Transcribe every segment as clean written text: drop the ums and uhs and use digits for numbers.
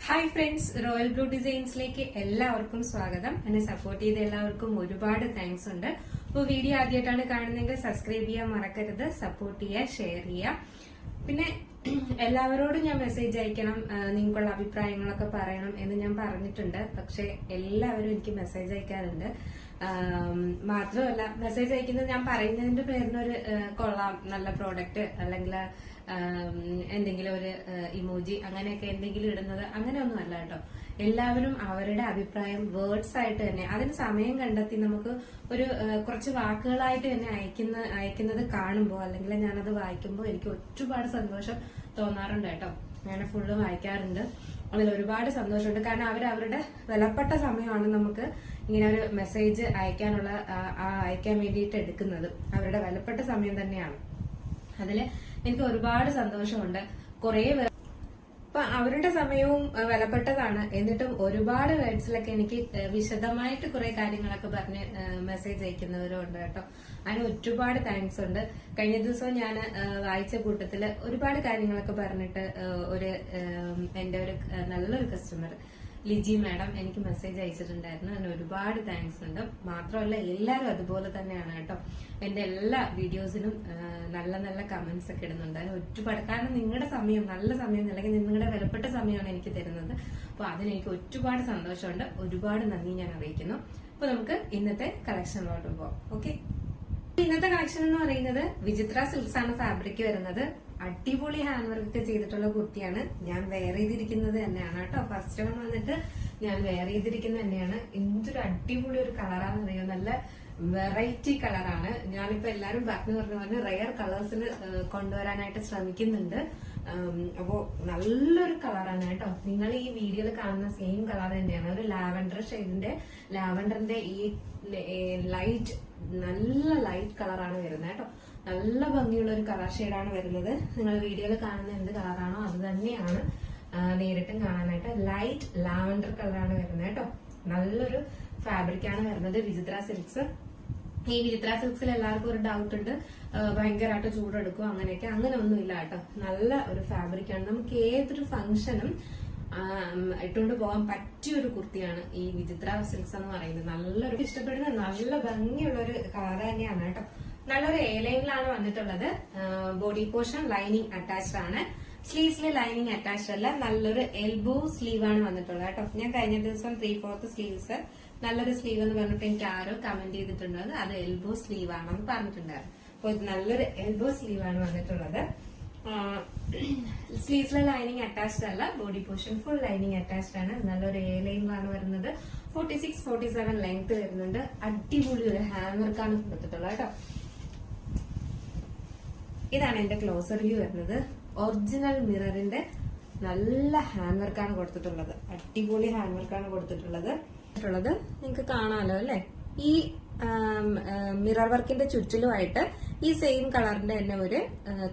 Hi friends, royal blue ഡിസൈൻസിലേക്ക് എല്ലാവർക്കും സ്വാഗതം. എന്നെ സപ്പോർട്ട് ചെയ്ത എല്ലാവർക്കും ഒരുപാട് താങ്ക്സ് ഉണ്ട്. അപ്പോൾ വീഡിയോ ആദ്യമായിട്ടാണ് കാണുന്നതെങ്കിൽ സബ്സ്ക്രൈബ് ചെയ്യാൻ മറക്കരുത്, സപ്പോർട്ട് ചെയ്യുക, ഷെയർ ചെയ്യുക. പിന്നെ എല്ലാവരോടും ഞാൻ മെസ്സേജ് അയക്കണം, നിങ്ങൾക്കുള്ള അഭിപ്രായങ്ങളൊക്കെ പറയണം എന്ന് ഞാൻ പറഞ്ഞിട്ടുണ്ട്. പക്ഷെ എല്ലാവരും എനിക്ക് മെസ്സേജ് അയക്കാറുണ്ട്. മാത്രമല്ല, മെസ്സേജ് അയക്കുന്നത് ഞാൻ പറയുന്നതിന്റെ പേരിനൊരു കൊള്ളാം, നല്ല പ്രോഡക്റ്റ്, അല്ലെങ്കിൽ എന്തെങ്കിലും ഒരു ഇമോജി അങ്ങനെയൊക്കെ എന്തെങ്കിലും ഇടുന്നത് അങ്ങനെയൊന്നും അല്ല കേട്ടോ. എല്ലാവരും അവരുടെ അഭിപ്രായം വേർഡ്സ് ആയിട്ട് തന്നെ, അതിന് സമയം കണ്ടെത്തി നമുക്ക് ഒരു കുറച്ച് വാക്കുകളായിട്ട് തന്നെ അയക്കുന്നത് കാണുമ്പോൾ, അല്ലെങ്കിൽ ഞാനത് വായിക്കുമ്പോൾ എനിക്ക് ഒരുപാട് സന്തോഷം തോന്നാറുണ്ട് കേട്ടോ. ഞാൻ ഫുള്ള് വായിക്കാറുണ്ട്. അതിൽ ഒരുപാട് സന്തോഷമുണ്ട്. കാരണം അവരവരുടെ വിലപ്പെട്ട സമയമാണ് നമുക്ക് ഇങ്ങനെ ഒരു മെസ്സേജ് അയക്കാൻ വേണ്ടിയിട്ട് എടുക്കുന്നത്. അവരുടെ വിലപ്പെട്ട സമയം തന്നെയാണ്. അതില് എനിക്ക് ഒരുപാട് സന്തോഷമുണ്ട്. അപ്പൊ അവരുടെ സമയവും വിലപ്പെട്ടതാണ്. എന്നിട്ടും ഒരുപാട് വേർഡ്സിലൊക്കെ എനിക്ക് വിശദമായിട്ട് കുറെ കാര്യങ്ങളൊക്കെ പറഞ്ഞ് മെസ്സേജ് അയക്കുന്നവരും ഉണ്ട് കേട്ടോ. അതിന് ഒരുപാട് താങ്ക്സ് ഉണ്ട്. കഴിഞ്ഞ ദിവസം ഞാൻ വായിച്ച കൂട്ടത്തില് ഒരുപാട് കാര്യങ്ങളൊക്കെ പറഞ്ഞിട്ട് എന്റെ ഒരു നല്ലൊരു കസ്റ്റമർ ലിജി മാഡം എനിക്ക് മെസ്സേജ് അയച്ചിട്ടുണ്ടായിരുന്നു. അതിന് ഒരുപാട് താങ്ക്സ് ഉണ്ട്. മാത്രമല്ല, എല്ലാവരും അതുപോലെ തന്നെയാണ് കേട്ടോ. എന്റെ എല്ലാ വീഡിയോസിനും നല്ല നല്ല കമന്റ്സ് ഒക്കെ ഇടുന്നുണ്ട്. അതിന് ഒരുപാട്, കാരണം നിങ്ങളുടെ സമയം, നല്ല സമയം, അല്ലെങ്കിൽ നിങ്ങളുടെ വിലപ്പെട്ട സമയമാണ് എനിക്ക് തരുന്നത്. അപ്പൊ അതിനെനിക്ക് ഒരുപാട് സന്തോഷമുണ്ട്. ഒരുപാട് നന്ദി ഞാൻ അറിയിക്കുന്നു. അപ്പൊ നമുക്ക് ഇന്നത്തെ കളക്ഷനിലോട്ട് പോവാം. ഓക്കെ, ഇന്നത്തെ കളക്ഷൻ എന്ന് പറയുന്നത് വിചിത്ര സിൽക്സ് ആണ് ഫാബ്രിക് വരുന്നത്. അടിപൊളി ഹാൻഡ് വർക്ക് ചെയ്തിട്ടുള്ള കുർത്തിയാണ്. ഞാൻ വെയർ ചെയ്തിരിക്കുന്നത് തന്നെയാണ് കേട്ടോ. ഫസ്റ്റ് വൺ വന്നിട്ട് ഞാൻ വെയർ ചെയ്തിരിക്കുന്നത് തന്നെയാണ്. എന്തൊരു അടിപൊളി ഒരു കളറാണെന്ന് അറിയോ, നല്ല വെറൈറ്റി കളറാണ്. ഞാനിപ്പോ എല്ലാരും പറഞ്ഞ റെയർ കളേഴ്സിന് കൊണ്ടുവരാനായിട്ട് ശ്രമിക്കുന്നുണ്ട്. അപ്പോ നല്ലൊരു കളറാണ് കേട്ടോ. നിങ്ങൾ ഈ വീഡിയോയിൽ കാണുന്ന സെയിം കളർ തന്നെയാണ്. ഒരു ലാവൻഡർ ഷെയ്ഡിന്റെ, ലാവൻഡറിന്റെ ഈ ലൈറ്റ്, നല്ല ലൈറ്റ് കളറാണ് വരുന്നത് കേട്ടോ. നല്ല ഭംഗിയുള്ള ഒരു കളർ ഷെയ്ഡാണ് വരുന്നത്. നിങ്ങൾ വീഡിയോയിൽ കാണുന്ന എന്ത് കളറാണോ അത് തന്നെയാണ് നേരിട്ടും കാണാനായിട്ട്. ലൈറ്റ് ലാവൻഡർ കളറാണ് വരുന്നത് കേട്ടോ. നല്ലൊരു ഫാബ്രിക് ആണ് വരുന്നത്, വിചിത്ര സിൽക്സ്. ഈ വിചിത്ര സിൽക്സിൽ എല്ലാവർക്കും ഒരു ഡൗട്ട് ഉണ്ട്, ഭയങ്കരമായിട്ട് ചൂടെടുക്കും അങ്ങനെയൊക്കെ. അങ്ങനെ ഒന്നുമില്ല കേട്ടോ. നല്ല ഒരു ഫാബ്രിക് ആണ്. നമുക്ക് ഏതൊരു ഫംഗ്ഷനും ഇട്ടുകൊണ്ട് പോകാൻ പറ്റിയ ഒരു കുർത്തിയാണ് ഈ വിചിത്ര സിൽക്സ് എന്ന് പറയുന്നത്. നല്ലൊരു ഇഷ്ടപ്പെടുന്ന നല്ല ഭംഗിയുള്ള ഒരു കളർ തന്നെയാണ് കേട്ടോ. നല്ലൊരു ലൈനിലാണ് വന്നിട്ടുള്ളത്. ബോഡി പോർഷൻ ലൈനിങ് അറ്റാച്ച്ഡ് ആണ്. സ്ലീവ്സിൽ ലൈനിങ് അറ്റാച്ച്ഡ് അല്ല. നല്ലൊരു എൽബോ സ്ലീവ് ആണ് വന്നിട്ടുള്ളത് കേട്ടോ. ഞാൻ കഴിഞ്ഞ ദിവസം 3/4 സ്ലീവ്സ്, നല്ലൊരു സ്ലീവ് എന്ന് പറഞ്ഞിട്ട് എനിക്ക് ആരോ കമന്റ് ചെയ്തിട്ടുള്ളത് അത് എൽബോ സ്ലീവ് ആണെന്ന് പറഞ്ഞിട്ടുണ്ടായിരുന്നു. അപ്പൊ ഇത് നല്ലൊരു എൽബോ സ്ലീവ് ആണ് വന്നിട്ടുള്ളത്. സ്ലീവ്സിലെ ലൈനിങ് അറ്റാച്ച്ഡ് അല്ല. Body portion full lining attached ആണ്. നല്ലൊരു ലൈനിലാണ് വരുന്നത്. 46-47 ലെങ്ത് വരുന്നുണ്ട്. അടിപൊളി ഒരു ഹാൻഡ് വർക്കാണ് കൊടുത്തിട്ടുള്ളത് കേട്ടോ. ഇതാണ് എന്റെ ക്ലോസർ വ്യൂ വരുന്നത്. ഒറിജിനൽ മിററിന്റെ നല്ല ഹാൻഡ് വർക്കാണ് കൊടുത്തിട്ടുള്ളത്. അടിപൊളി ഹാൻഡ് വർക്കാണ് കൊടുത്തിട്ടുള്ളത്. നിങ്ങൾക്ക് കാണാമല്ലോ അല്ലെ. ഈ മിറർ വർക്കിന്റെ ചുറ്റിലുമായിട്ട് ഈ സെയിം കളറിന്റെ തന്നെ ഒരു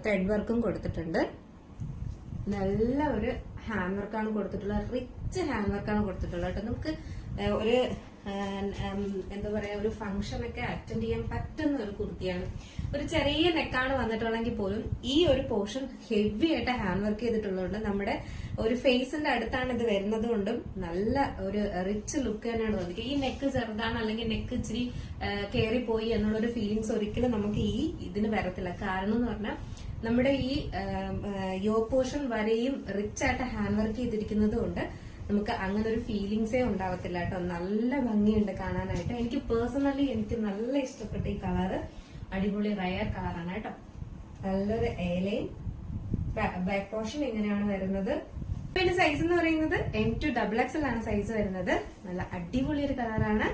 ത്രെഡ് വർക്കും കൊടുത്തിട്ടുണ്ട്. നല്ല ഒരു ഹാൻഡ് വർക്കാണ് കൊടുത്തിട്ടുള്ളത്. റിച്ച് ഹാൻഡ് വർക്കാണ് കൊടുത്തിട്ടുള്ളത് കേട്ടോ. നമുക്ക് ഒരു എന്താ പറയാ, ഒരു ഫംഗ്ഷൻ ഒക്കെ അറ്റൻഡ് ചെയ്യാൻ പറ്റുന്ന ഒരു കുർത്തിയാണ്. ഒരു ചെറിയ നെക്കാണ് വന്നിട്ടുള്ളെങ്കിൽ പോലും ഈ ഒരു പോർഷൻ ഹെവി ആയിട്ട് ഹാൻഡ് വർക്ക് ചെയ്തിട്ടുള്ളതുകൊണ്ട് നമ്മുടെ ഒരു ഫേസിന്റെ അടുത്താണ് ഇത് വരുന്നത് കൊണ്ടും നല്ല ഒരു റിച്ച് ലുക്ക് തന്നെയാണ് വന്നിട്ട്. ഈ നെക്ക് ചെറുതാണ്, അല്ലെങ്കിൽ നെക്ക് ഇച്ചിരി കയറിപ്പോയി എന്നുള്ളൊരു ഫീലിങ്സ് ഒരിക്കലും നമുക്ക് ഈ ഇതിന് വരത്തില്ല. കാരണം എന്ന് പറഞ്ഞാൽ നമ്മുടെ ഈ യോ പോർഷൻ വരെയും റിച്ച് ആയിട്ട് ഹാൻഡ് വർക്ക് ചെയ്തിരിക്കുന്നത് കൊണ്ട് നമുക്ക് അങ്ങനെ ഒരു ഫീലിങ്സേ ഉണ്ടാവത്തില്ല കേട്ടോ. നല്ല ഭംഗിയുണ്ട് കാണാനായിട്ട്. എനിക്ക് പേഴ്സണലി എനിക്ക് നല്ല ഇഷ്ടപ്പെട്ട ഈ കളറ്. അടിപൊളി റയർ കളറാണ് കേട്ടോ. നല്ലൊരു ലൈൻ. ബാക്ക് പോർഷൻ ഇങ്ങനെയാണ് വരുന്നത്. പിന്നെ സൈസ് എന്ന് പറയുന്നത് M2XXL ആണ് സൈസ് വരുന്നത്. നല്ല അടിപൊളി ഒരു കളറാണ്.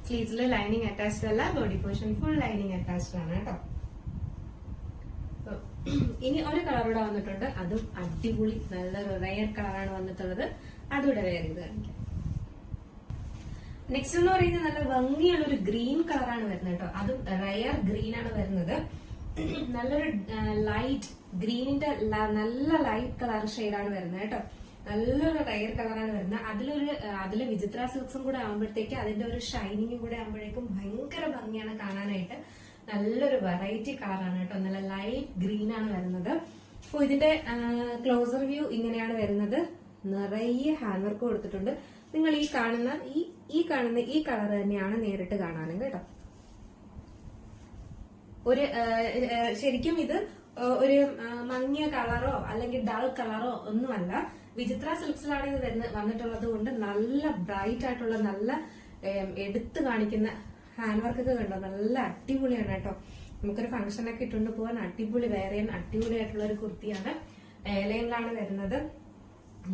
സ്ലീവ്സിൽ ലൈനിങ് അറ്റാച്ച്ഡ് അല്ല. Body portion full lining attached ആണ് കേട്ടോ. ഇനി ഒരു കളർ കൂടെ വന്നിട്ടുണ്ട്. അതും അടിപൊളി നല്ലൊരു റയർ കളറാണ് വന്നിട്ടുള്ളത്. അതുകൂടെ വേറെ ചെയ്ത് കാണിക്കാം. നെക്സ്റ്റ് എന്ന് പറയുന്നത് നല്ല ഭംഗിയുള്ള ഒരു ഗ്രീൻ കളറാണ് വരുന്നത് കേട്ടോ. അതും റയർ ഗ്രീൻ ആണ് വരുന്നത്. നല്ലൊരു ലൈറ്റ് ഗ്രീനിന്റെ നല്ല ലൈറ്റ് കളർ ഷെയ്ഡാണ് വരുന്നത് കേട്ടോ. നല്ലൊരു റയർ കളറാണ് വരുന്നത്. അതില് വിചിത്ര സിൽക്സും കൂടെ ആകുമ്പോഴത്തേക്ക് അതിന്റെ ഒരു ഷൈനിങ്ങും കൂടെ ആകുമ്പോഴേക്കും ഭയങ്കര ഭംഗിയാണ് കാണാനായിട്ട്. നല്ലൊരു വെറൈറ്റി കളറാണ് കേട്ടോ. നല്ല ലൈറ്റ് ഗ്രീൻ ആണ് വരുന്നത്. അപ്പൊ ഇതിന്റെ ക്ലോസർ വ്യൂ ഇങ്ങനെയാണ് വരുന്നത്. നിറയെ ഹാൻഡ് വർക്ക് കൊടുത്തിട്ടുണ്ട്. നിങ്ങൾ ഈ കാണുന്ന ഈ കളർ തന്നെയാണ് നേരിട്ട് കാണാനും കേട്ടോ. ഒരു ശരിക്കും ഇത് ഒരു മങ്ങിയ കളറോ അല്ലെങ്കിൽ ഡൾ കളറോ ഒന്നുമല്ല. വിചിത്ര സിൽക്സിലാണ് ഇത് വന്നിട്ടുള്ളത് കൊണ്ട് നല്ല ബ്രൈറ്റ് ആയിട്ടുള്ള നല്ല എടുത്തു കാണിക്കുന്ന ഹാൻഡ് വർക്ക് ഒക്കെ കണ്ടോ, നല്ല അടിപൊളിയാണ് കേട്ടോ. നമുക്കൊരു ഫംഗ്ഷനൊക്കെ ഇട്ടുകൊണ്ട് പോകാൻ അടിപൊളി വേറെ അടിപൊളിയായിട്ടുള്ള ഒരു കുർത്തിയാണ്. ഏലയിലാണ് വരുന്നത്.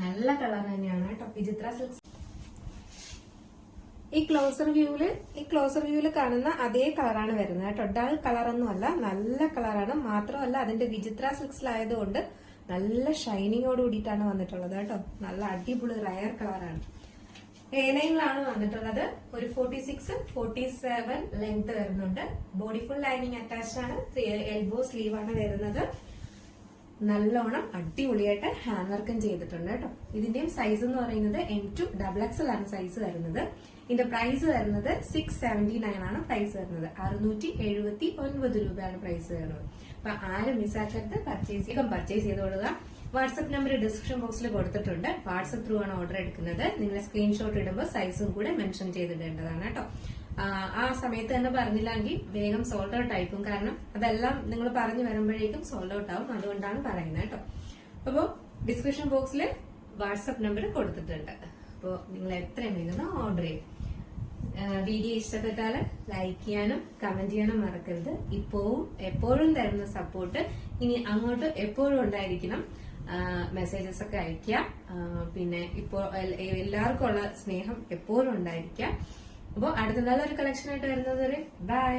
നല്ല കളർ തന്നെയാണ് കേട്ടോ വിചിത്ര സിൽക്സ്. ഈ ക്ലോസർ വ്യൂവില് കാണുന്ന അതേ കളറാണ് വരുന്നത് കേട്ടോ. ഡൾ കളറൊന്നും അല്ല, നല്ല കളറാണ്. മാത്രമല്ല അതിന്റെ വിചിത്ര സിൽക്സിലായതുകൊണ്ട് നല്ല ഷൈനിങ്ങോട് കൂടിയിട്ടാണ് വന്നിട്ടുള്ളത് കേട്ടോ. നല്ല അടിപൊളി റയർ കളറാണ്. ഏലയിലാണ് വന്നിട്ടുള്ളത്. ഒരു 46-47 ലെങ്ത് വരുന്നുണ്ട്. ബോഡി ഫുൾ ലൈനിങ് അറ്റാച്ച്ഡ് ആണ്. എൽബോ സ്ലീവ് ആണ് വരുന്നത്. നല്ലോണം അടിപൊളിയായിട്ട് ഹാൻഡ് വർക്കും ചെയ്തിട്ടുണ്ട് കേട്ടോ. ഇതിന്റെയും സൈസ് എന്ന് പറയുന്നത് M2 XXL ആണ് സൈസ് വരുന്നത്. ഇതിന്റെ പ്രൈസ് വരുന്നത് 679 ആണ് പ്രൈസ് വരുന്നത്. 679 രൂപയാണ് പ്രൈസ് വരുന്നത്. അപ്പൊ ആരും മിസ്സാക്കരുത്, പർച്ചേസ് ചെയ്തോളുക. വാട്സ്ആപ്പ് നമ്പർ ഡിസ്ക്രിപ്ഷൻ ബോക്സിൽ കൊടുത്തിട്ടുണ്ട്. വാട്സ്ആപ്പ് ത്രൂ ആണ് ഓർഡർ എടുക്കുന്നത്. നിങ്ങൾ സ്ക്രീൻഷോട്ട് ഇടുമ്പോൾ സൈസും കൂടെ മെൻഷൻ ചെയ്തിടേണ്ടതാണ് കേട്ടോ. ആ സമയത്ത് തന്നെ പറഞ്ഞില്ലെങ്കിൽ വേഗം സോൾഡ് ഔട്ട് ആയിക്കും. കാരണം അതെല്ലാം നിങ്ങൾ പറഞ്ഞു വരുമ്പോഴേക്കും സോൾഡ് ഔട്ട് ആവും. അതുകൊണ്ടാണ് പറയുന്നത് കേട്ടോ. അപ്പോൾ ഡിസ്ക്രിപ്ഷൻ ബോക്സിൽ വാട്സ്ആപ്പ് നമ്പർ കൊടുത്തിട്ടുണ്ട്. അപ്പോൾ നിങ്ങൾ എത്രയും വേഗം ഓർഡർ ചെയ്യും. വീഡിയോ ഇഷ്ടപ്പെട്ടാൽ ലൈക്ക് ചെയ്യാനും കമന്റ് ചെയ്യാനും മറക്കരുത്. എപ്പോഴും തരുന്ന സപ്പോർട്ട് ഇനി അങ്ങോട്ട് എപ്പോഴും ഉണ്ടായിരിക്കണം. മെസ്സേജസ് ഒക്കെ അയക്കുക. പിന്നെ ഇപ്പോൾ എല്ലാവർക്കും ഉള്ള സ്നേഹം എപ്പോഴും ഉണ്ടായിരിക്കുക. അപ്പോൾ അടുത്ത നല്ലൊരു കളക്ഷൻ ആയിട്ട് വരുന്നത് വരെ ബൈ.